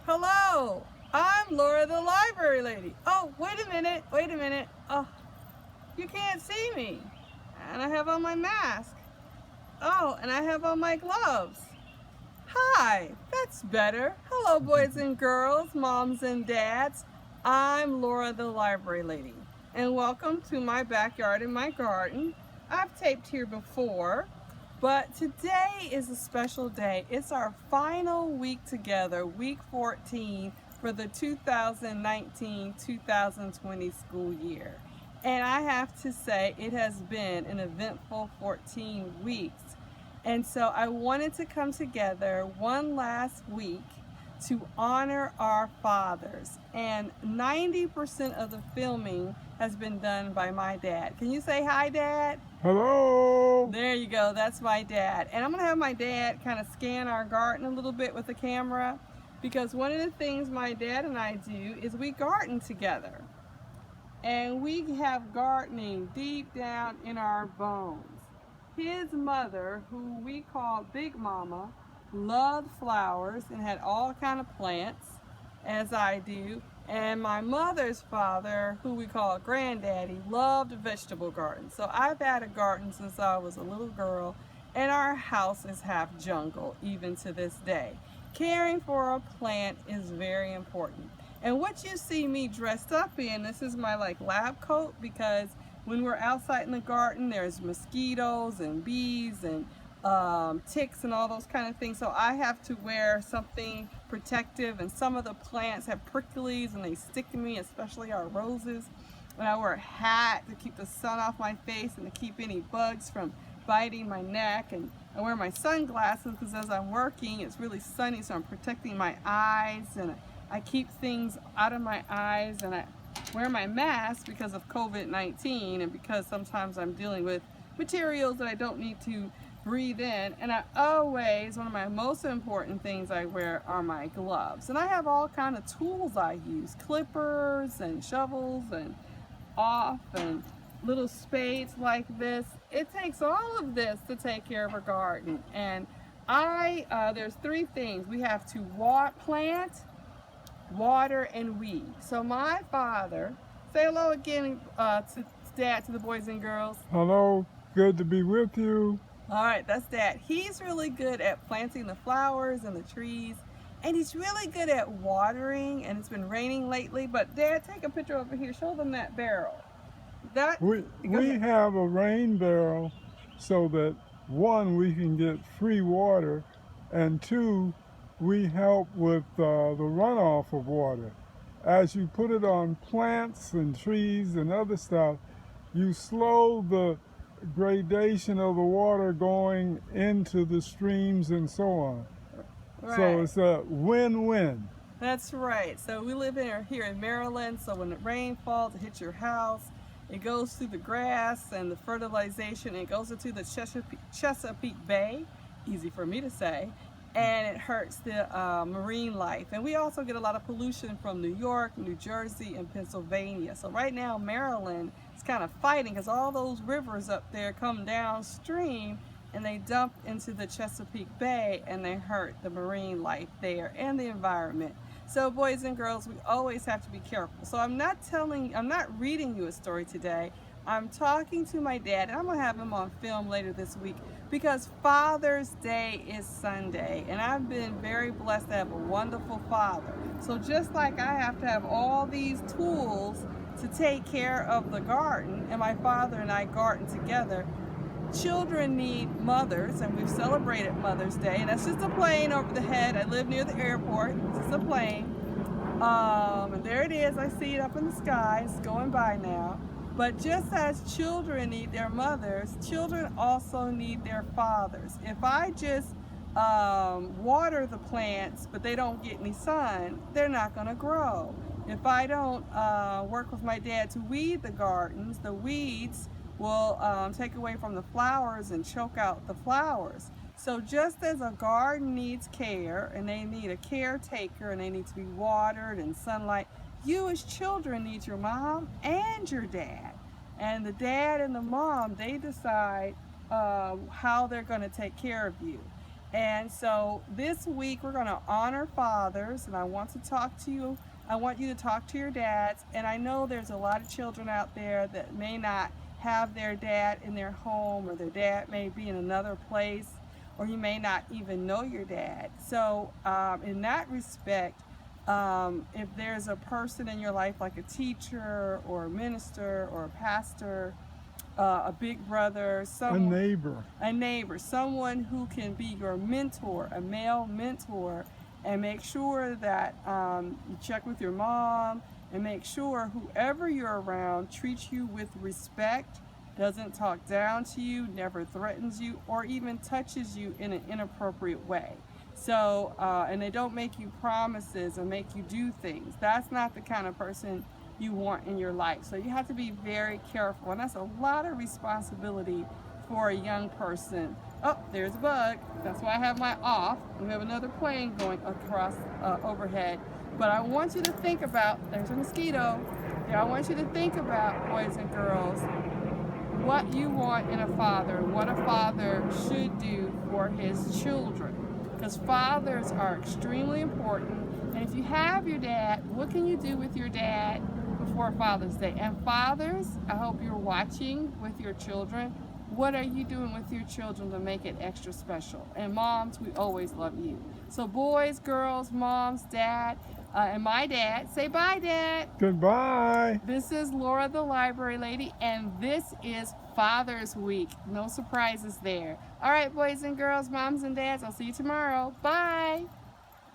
Hello, I'm Laura the library lady. Oh, wait a minute. Oh, you can't see me. And I have on my mask. Oh, and I have on my gloves. Hi, that's better. Hello, boys and girls, moms and dads. I'm Laura the library lady, and welcome to my backyard and my garden. I've taped here before, but today is a special day. It's our final week together, week 14 for the 2019-2020 school year. And I have to say, it has been an eventful 14 weeks. And so I wanted to come together one last week to honor our fathers. And 90% of the filming has been done by my dad. Can you say hi, Dad? Hello. There you go, that's my dad. And I'm gonna have my dad kind of scan our garden a little bit with the camera, because one of the things my dad and I do is we garden together. And we have gardening deep down in our bones. His mother, who we call Big Mama, loved flowers and had all kind of plants, as I do. And my mother's father, who we call Granddaddy, loved vegetable gardens. So I've had a garden since I was a little girl, and our house is half jungle, even to this day. Caring for a plant is very important. And what you see me dressed up in, this is my lab coat, because when we're outside in the garden, there's mosquitoes and bees and ticks and all those kind of things. So I have to wear something protective, and some of the plants have pricklies and they stick to me, especially our roses. And I wear a hat to keep the sun off my face and to keep any bugs from biting my neck. And I wear my sunglasses because as I'm working, it's really sunny, so I'm protecting my eyes, and I keep things out of my eyes, and I wear my mask because of COVID-19 and because sometimes I'm dealing with materials that I don't need to breathe in. And I always, one of my most important things I wear are my gloves. And I have all kind of tools I use, clippers and shovels and off and little spades like this. It takes all of this to take care of a garden. And there's three things. We have to plant, water, and weed. So my father, say hello again to Dad, to the boys and girls. Hello. Good to be with you. All right, that's Dad. He's really good at planting the flowers and the trees, and he's really good at watering, and it's been raining lately. But Dad, take a picture over here. Show them that barrel. We have a rain barrel so that one, we can get free water, and two, we help with the runoff of water. As you put it on plants and trees and other stuff, you slow the gradation of the water going into the streams and so on. Right. So it's a win-win. That's right. So we live here in Maryland, so when the rain falls, it hits your house. It goes through the grass and the fertilization. It goes into the Chesapeake Bay, easy for me to say, and it hurts the marine life. And we also get a lot of pollution from New York, New Jersey, and Pennsylvania. So right now, Maryland is kind of fighting because all those rivers up there come downstream and they dump into the Chesapeake Bay, and they hurt the marine life there and the environment. So boys and girls, we always have to be careful. So I'm not reading you a story today. I'm talking to my dad, and I'm gonna have him on film later this week, because Father's Day is Sunday, and I've been very blessed to have a wonderful father. So just like I have to have all these tools to take care of the garden, and my father and I garden together, children need mothers, and we've celebrated Mother's Day, and that's just a plane over the head. I live near the airport. It's just a plane. And there it is. I see it up in the sky. It's going by now. But just as children need their mothers, children also need their fathers. If I just water the plants, but they don't get any sun, they're not going to grow. If I don't work with my dad to weed the gardens, the weeds will take away from the flowers and choke out the flowers. So just as a garden needs care, and they need a caretaker, and they need to be watered and sunlight, you as children need your mom and your dad. And the dad and the mom, they decide how they're going to take care of you. And so this week we're going to honor fathers, and I want to talk to you. I want you to talk to your dads. And I know there's a lot of children out there that may not have their dad in their home, or their dad may be in another place, or you may not even know your dad. So in that respect, if there's a person in your life like a teacher or a minister or a pastor, a big brother, A neighbor. Someone who can be your mentor, a male mentor, and make sure that you check with your mom, and make sure whoever you're around treats you with respect, doesn't talk down to you, never threatens you, or even touches you in an inappropriate way. So, and they don't make you promises and make you do things. That's not the kind of person you want in your life. So you have to be very careful, and that's a lot of responsibility for a young person. Oh, there's a bug. That's why I have my off. We have another plane going across overhead. But I want you to think about, there's a mosquito. Yeah, I want you to think about, boys and girls, what you want in a father, what a father should do for his children. Because fathers are extremely important. And if you have your dad, what can you do with your dad before Father's Day? And fathers, I hope you're watching with your children. What are you doing with your children to make it extra special? And moms, we always love you. So boys, girls, moms, dad, and my dad, say bye, Dad. Goodbye. This is Laura the Library Lady, and this is Father's Week. No surprises there. All right, boys and girls, moms and dads, I'll see you tomorrow. Bye.